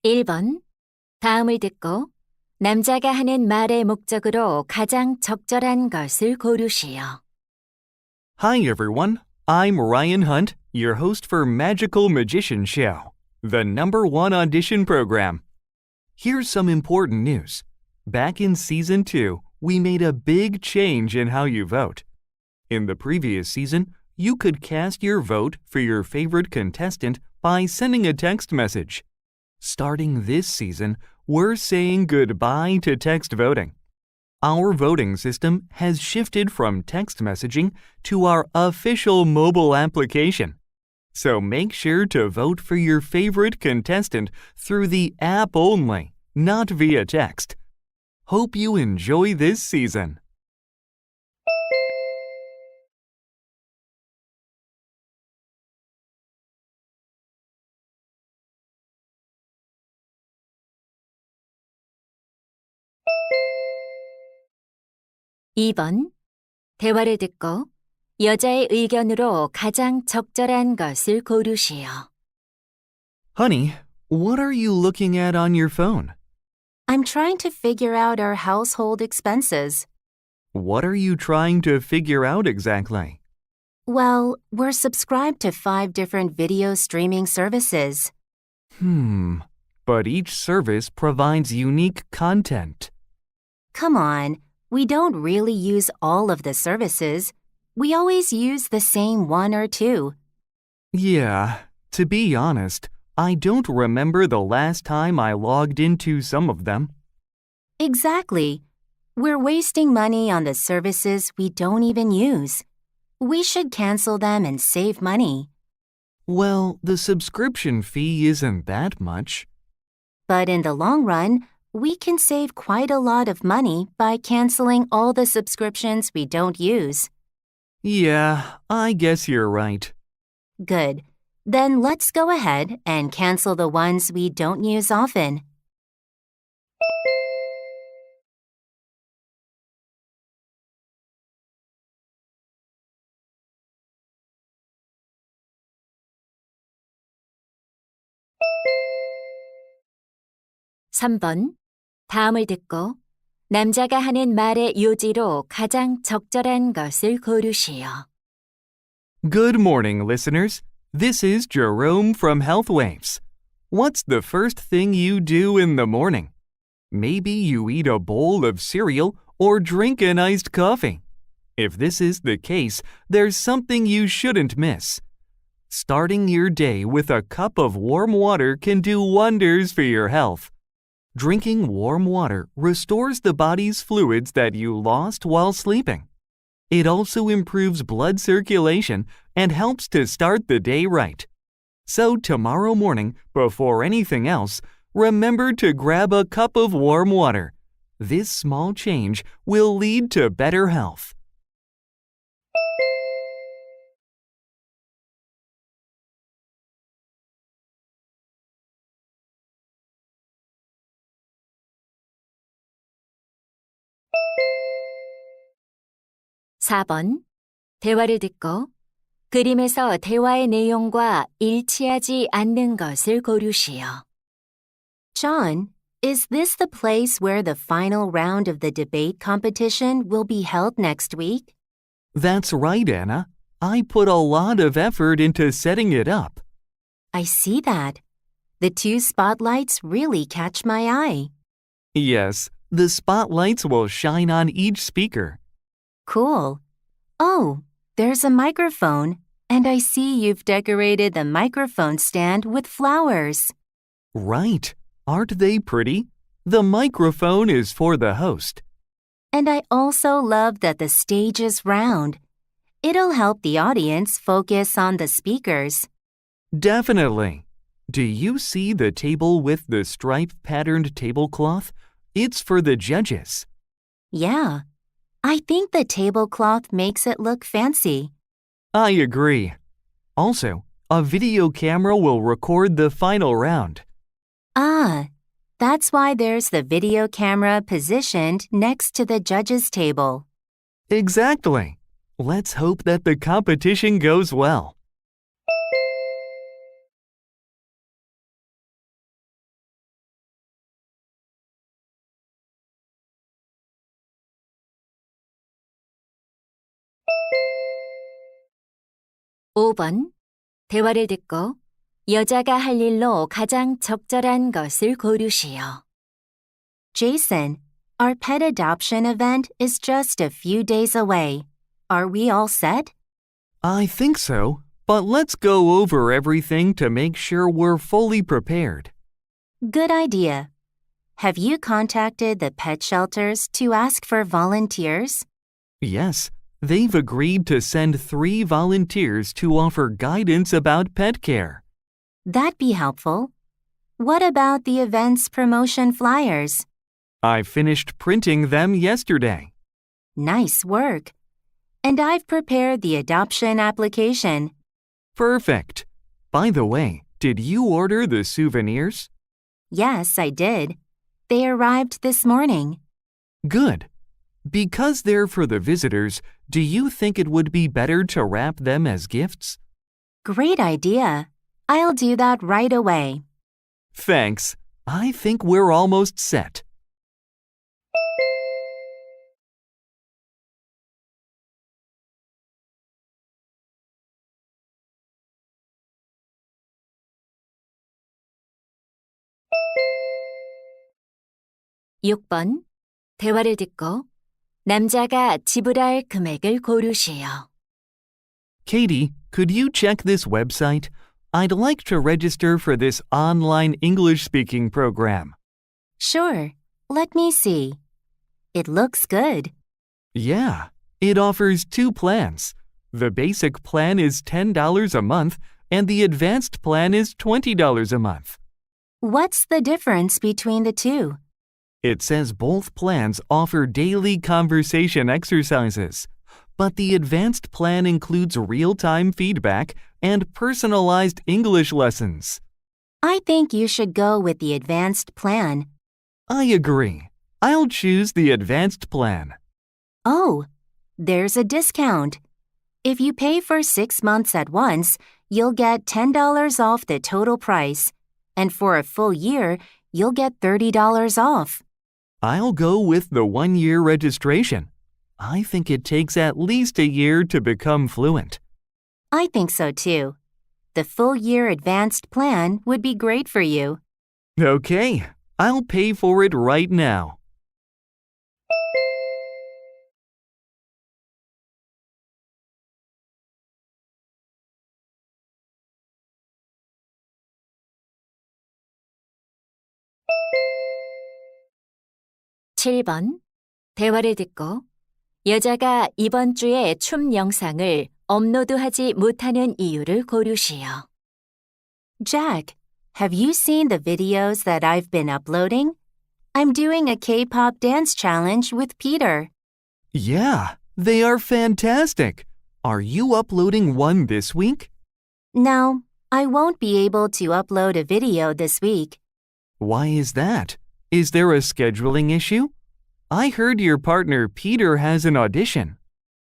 1번. 다음을 듣고 남자가 하는 말의 목적으로 가장 적절한 것을 고르시오. Hi everyone, I'm Ryan Hunt, your host for Magical Magician Show, the #1 audition program. Here's some important news. Back in Season 2, we made a big change in how you vote. In the previous season, you could cast your vote for your favorite contestant by sending a text message. Starting this season, we're saying goodbye to text voting. Our voting system has shifted from text messaging to our official mobile application. So make sure to vote for your favorite contestant through the app only, not via text. Hope you enjoy this season. (2번) 대화를 듣고 여자의 의견으로 가장 적절한 것을 고르시오. Honey, what are you looking at on your phone? I'm trying to figure out our household expenses. What are you trying to figure out exactly? Well, we're subscribed to 5 different video streaming services. But each service provides unique content. Come on, we don't really use all of the services. We always use the same 1 or 2. Yeah, to be honest, I don't remember the last time I logged into some of them. Exactly. We're wasting money on the services we don't even use. We should cancel them and save money. Well, the subscription fee isn't that much. But in the long run, we can save quite a lot of money by canceling all the subscriptions we don't use. Yeah, I guess you're right. Good. Then let's go ahead and cancel the ones we don't use often. (3번) 다음을 듣고 남자가 하는 말의 요지로 가장 적절한 것을 고르시오. Good morning, listeners. This is Jerome from Health Waves. What's the first thing you do in the morning? Maybe you eat a bowl of cereal or drink an iced coffee. If this is the case, there's something you shouldn't miss. Starting your day with a cup of warm water can do wonders for your health. Drinking warm water restores the body's fluids that you lost while sleeping. It also improves blood circulation and helps to start the day right. So tomorrow morning, before anything else, remember to grab a cup of warm water. This small change will lead to better health. (4번) 대화를 듣고 그림에서 대화의 내용과 일치하지 않는 것을 고르시오. John, is this the place where the final round of the debate competition will be held next week? That's right, Anna. I put a lot of effort into setting it up. I see that. The 2 spotlights really catch my eye. Yes, the spotlights will shine on each speaker. Cool. Oh, there's a microphone, and I see you've decorated the microphone stand with flowers. Right. Aren't they pretty? The microphone is for the host. And I also love that the stage is round. It'll help the audience focus on the speakers. Definitely. Do you see the table with the stripe-patterned tablecloth? It's for the judges. Yeah. I think the tablecloth makes it look fancy. I agree. Also, a video camera will record the final round. Ah, that's why there's the video camera positioned next to the judges' table. Exactly. Let's hope that the competition goes well. 5번. 대화를 듣고 여자가 할 일로 가장 적절한 것을 고르시오. Jason, our pet adoption event is just a few days away. Are we all set? I think so, but let's go over everything to make sure we're fully prepared. Good idea. Have you contacted the pet shelters to ask for volunteers? Yes, they've agreed to send 3 volunteers to offer guidance about pet care. That'd be helpful. What about the event's promotion flyers? I finished printing them yesterday. Nice work. And I've prepared the adoption application. Perfect. By the way, did you order the souvenirs? Yes, I did. They arrived this morning. Good. Because they're for the visitors, do you think it would be better to wrap them as gifts? Great idea. I'll do that right away. Thanks. I think we're almost set. (6번) 대화를 듣고 남자가 지불할 금액을 고르시오. Katie, could you check this website? I'd like to register for this online English-speaking program. Sure. Let me see. It looks good. Yeah, it offers 2 plans. The basic plan is $10 a month, and the advanced plan is $20 a month. What's the difference between the two? It says both plans offer daily conversation exercises, but the advanced plan includes real-time feedback and personalized English lessons. I think you should go with the advanced plan. I agree. I'll choose the advanced plan. Oh, there's a discount. If you pay for 6 months at once, you'll get $10 off the total price. And for a full year, you'll get $30 off. I'll go with the 1-year registration. I think it takes at least a year to become fluent. I think so too. The full year advanced plan would be great for you. Okay, I'll pay for it right now. (7번) 대화를 듣고 여자가 이번 주에 춤 영상을 업로드하지 못하는 이유를 고르시오. Jack, have you seen the videos that I've been uploading? I'm doing a K-pop dance challenge with Peter. Yeah, they are fantastic. Are you uploading one this week? No, I won't be able to upload a video this week. Why is that? Is there a scheduling issue? I heard your partner Peter has an audition.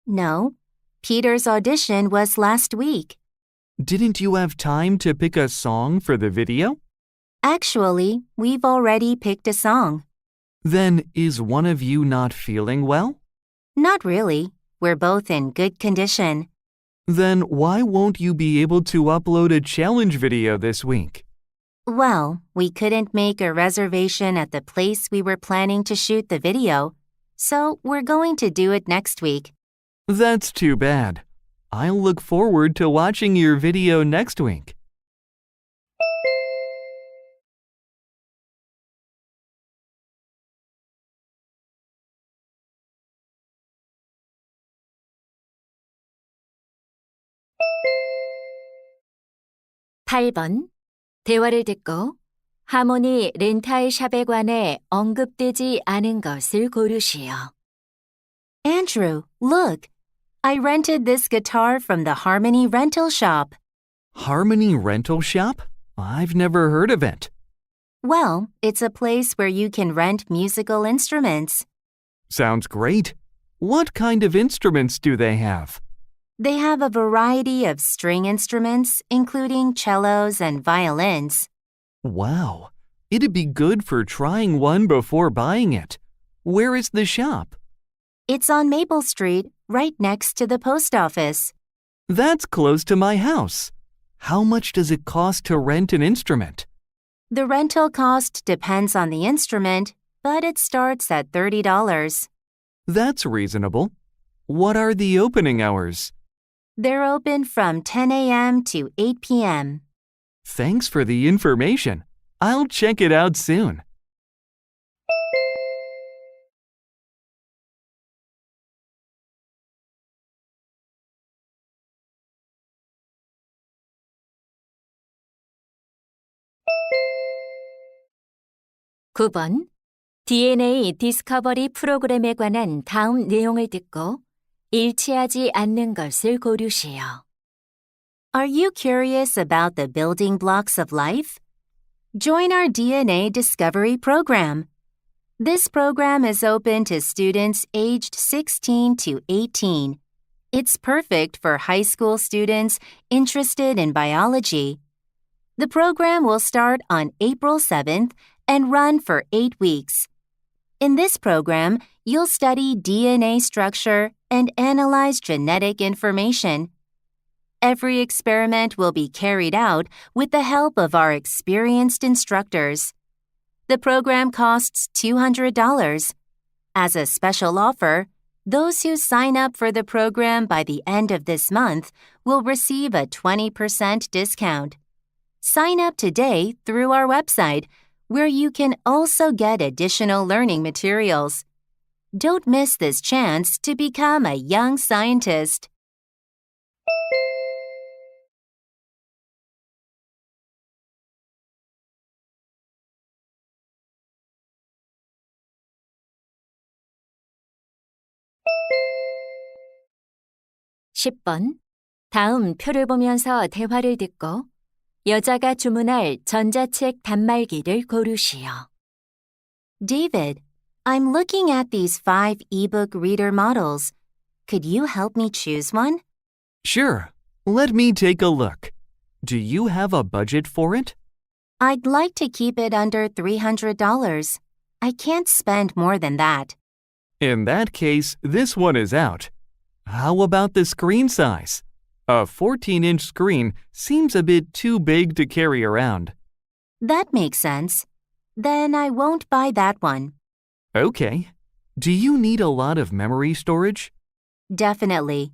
No, Peter's audition was last week. Didn't you have time to pick a song for the video? Actually, we've already picked a song. Then is one of you not feeling well? Not really. We're both in good condition. Then why won't you be able to upload a challenge video this week? Well, we couldn't make a reservation at the place we were planning to shoot the video, so we're going to do it next week. That's too bad. I'll look forward to watching your video next week. (8번) 대화를 듣고 하모니 렌탈 샵에 관해 언급되지 않은 것을 고르시오. Andrew, look. I rented this guitar from the Harmony rental shop. Harmony Rental Shop? I've never heard of it. Well, it's a place where you can rent musical instruments. Sounds great. What kind of instruments do they have? They have a variety of string instruments, including cellos and violins. Wow. It'd be good for trying one before buying it. Where is the shop? It's on Maple Street, right next to the post office. That's close to my house. How much does it cost to rent an instrument? The rental cost depends on the instrument, but it starts at $30. That's reasonable. What are the opening hours? They're open from 10 a.m. to 8 p.m. Thanks for the information. I'll check it out soon. 구 번 DNA 디스커버리 프로그램에 관한 다음 내용을 듣고 일치하지 않는 것을 고르시오. Are you curious about the building blocks of life? Join our DNA Discovery program. This program is open to students aged 16 to 18. It's perfect for high school students interested in biology. The program will start on April 7th and run for 8 weeks. In this program, you'll study DNA structure and analyze genetic information. Every experiment will be carried out with the help of our experienced instructors. The program costs $200. As a special offer, those who sign up for the program by the end of this month will receive a 20% discount. Sign up today through our website, where you can also get additional learning materials. Don't miss this chance to become a young scientist. 십 번 다음 표를 보면서 대화를 듣고 여자가 주문할 전자책 단말기를 고르시오. David, I'm looking at these 5 ebook reader models. Could you help me choose one? Sure. Let me take a look. Do you have a budget for it? I'd like to keep it under $300. I can't spend more than that. In that case, this one is out. How about the screen size? A 14-inch screen seems a bit too big to carry around. That makes sense. Then I won't buy that one. Okay. Do you need a lot of memory storage? Definitely.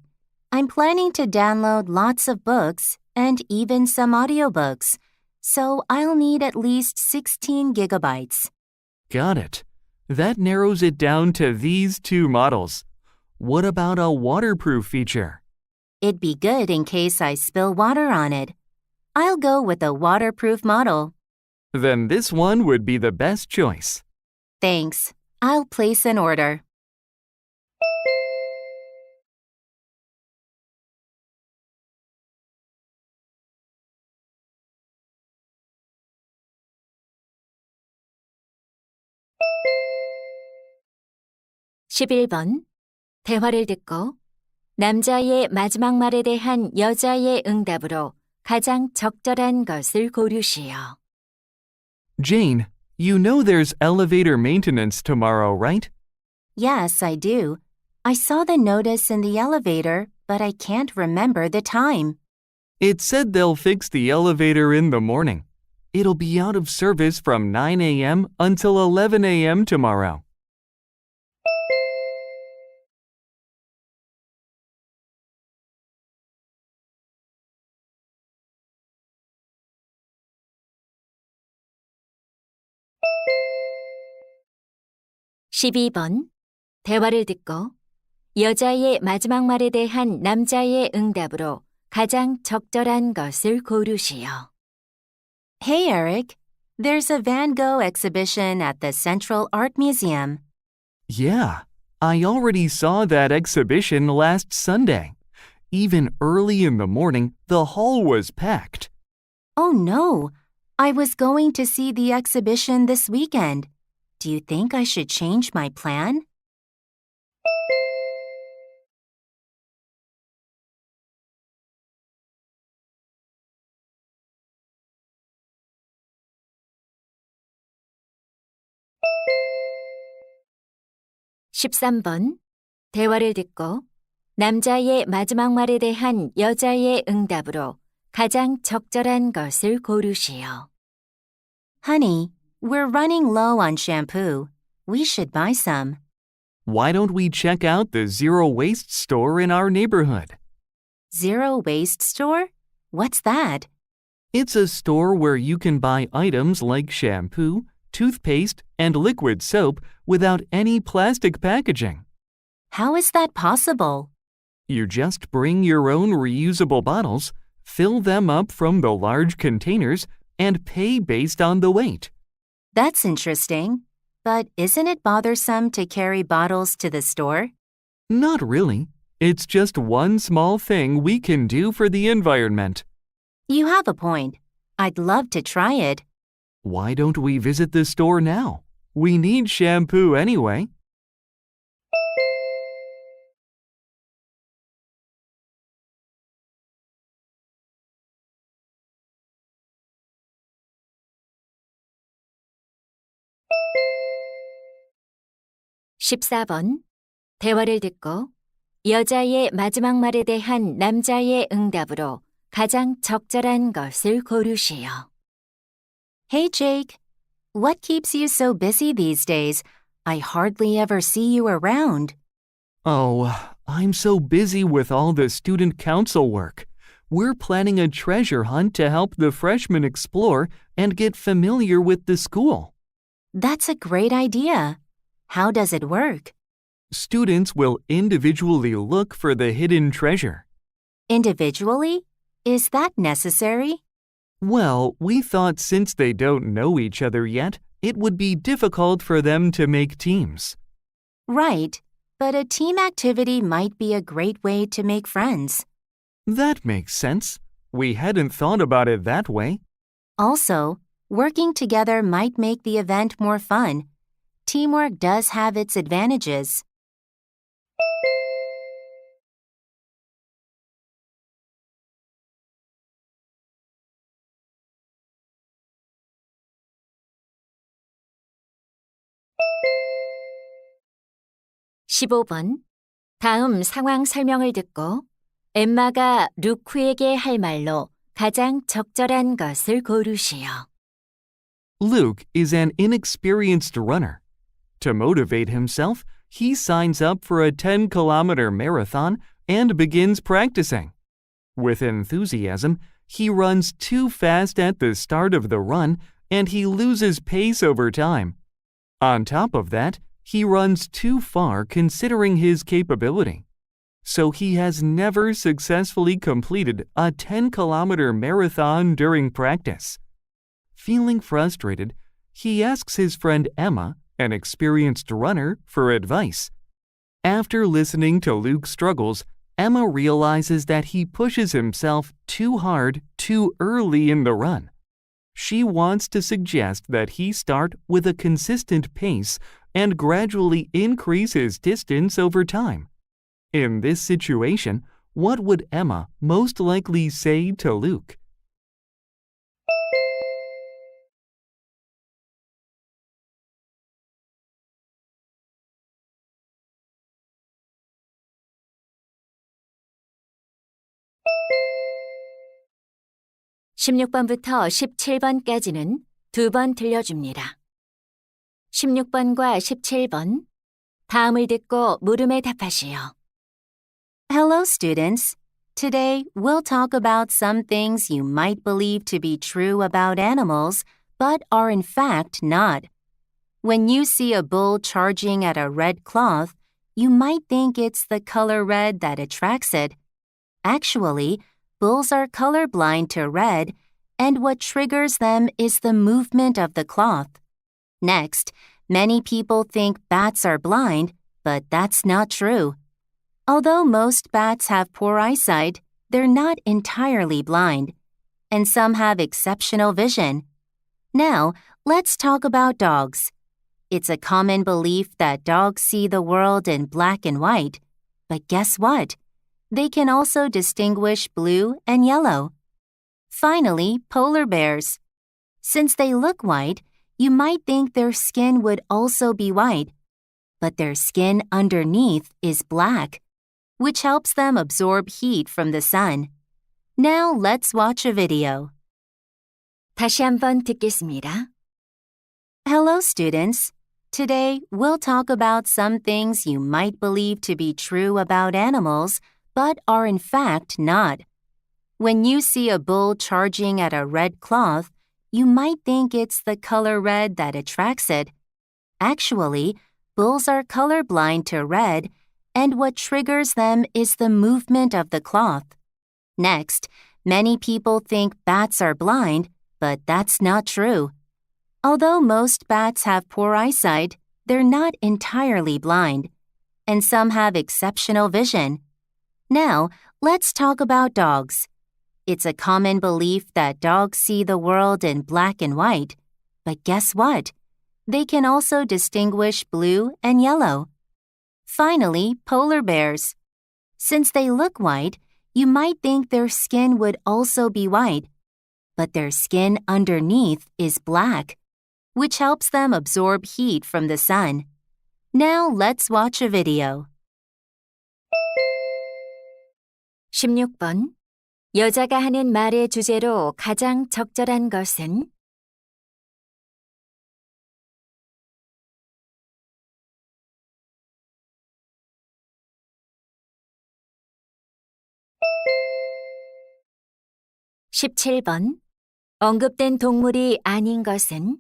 I'm planning to download lots of books and even some audiobooks, so I'll need at least 16 gigabytes. Got it. That narrows it down to these two models. What about a waterproof feature? It'd be good in case I spill water on it. I'll go with a waterproof model. Then this one would be the best choice. Thanks. I'll place an order. 십일 번 대화를 듣고 남자의 마지막 말에 대한 여자의 응답으로 가장 적절한 것을 고르시오. Jane, you know there's elevator maintenance tomorrow, right? Yes, I do. I saw the notice in the elevator, but I can't remember the time. It said they'll fix the elevator in the morning. It'll be out of service from 9 a.m. until 11 a.m. tomorrow. 십이 번 대화를 듣고 여자의 마지막 말에 대한 남자의 응답으로 가장 적절한 것을 고르시오. Hey, Eric. There's a Van Gogh exhibition at the Central Art Museum. Yeah, I already saw that exhibition last Sunday. Even early in the morning, the hall was packed. Oh, no. I was going to see the exhibition this weekend. Do you think I should change my plan? 십삼 번 대화를 듣고 남자의 마지막 말에 대한 여자의 응답으로 가장 적절한 것을 고르시오. Honey, we're running low on shampoo. We should buy some. Why don't we check out the zero waste store in our neighborhood? Zero waste store? What's that? It's a store where you can buy items like shampoo, toothpaste, and liquid soap without any plastic packaging. How is that possible? You just bring your own reusable bottles, fill them up from the large containers, and pay based on the weight. That's interesting. But isn't it bothersome to carry bottles to the store? Not really. It's just one small thing we can do for the environment. You have a point. I'd love to try it. Why don't we visit the store now? We need shampoo anyway. (14번) 대화를 듣고 여자의 마지막 말에 대한 남자의 응답으로 가장 적절한 것을 고르시오. Hey, Jake. What keeps you so busy these days? I hardly ever see you around. Oh, I'm so busy with all the student council work. We're planning a treasure hunt to help the freshmen explore and get familiar with the school. That's a great idea. How does it work? Students will individually look for the hidden treasure. Individually? Is that necessary? Well, we thought since they don't know each other yet, it would be difficult for them to make teams. Right, but a team activity might be a great way to make friends. That makes sense. We hadn't thought about it that way. Also, working together might make the event more fun. Teamwork does have its advantages. (15번) 다음 상황 설명을 듣고 엠마가 루크에게 할 말로 가장 적절한 것을 고르시오. Luke is an inexperienced runner. To motivate himself, he signs up for a 10-kilometer marathon and begins practicing. With enthusiasm, he runs too fast at the start of the run and he loses pace over time. On top of that, he runs too far considering his capability. So he has never successfully completed a 10-kilometer marathon during practice. Feeling frustrated, he asks his friend Emma, an experienced runner, for advice. After listening to Luke's struggles, Emma realizes that he pushes himself too hard too early in the run. She wants to suggest that he start with a consistent pace and gradually increase his distance over time. In this situation, what would Emma most likely say to Luke? (16번부터 17번까지는 2번 들려줍니다. 16번과 17번 다음을 듣고 물음에 답하시오. Hello, students. Today, we'll talk about some things you might believe to be true about animals, but are in fact not. When you see a bull charging at a red cloth, you might think it's the color red that attracts it. Actually, bulls are colorblind to red, and what triggers them is the movement of the cloth. Next, many people think bats are blind, but that's not true. Although most bats have poor eyesight, they're not entirely blind, and some have exceptional vision. Now, let's talk about dogs. It's a common belief that dogs see the world in black and white, but guess what? They can also distinguish blue and yellow. Finally, polar bears. Since they look white, you might think their skin would also be white, but their skin underneath is black. which helps them absorb heat from the sun. Now let's watch a video. 다시 한번 듣겠습니다. Hello, students. Today, we'll talk about some things you might believe to be true about animals, but are in fact not. When you see a bull charging at a red cloth, you might think it's the color red that attracts it. Actually, bulls are colorblind to red, and what triggers them is the movement of the cloth. Next, many people think bats are blind, but that's not true. Although most bats have poor eyesight, they're not entirely blind, and some have exceptional vision. Now, let's talk about dogs. It's a common belief that dogs see the world in black and white. But guess what? They can also distinguish blue and yellow. Finally, polar bears. Since they look white, you might think their skin would also be white. But their skin underneath is black, which helps them absorb heat from the sun. Now let's watch a video. 16번. 여자가 하는 말의 주제로 가장 적절한 것은? (17번) 언급된 동물이 아닌 것은?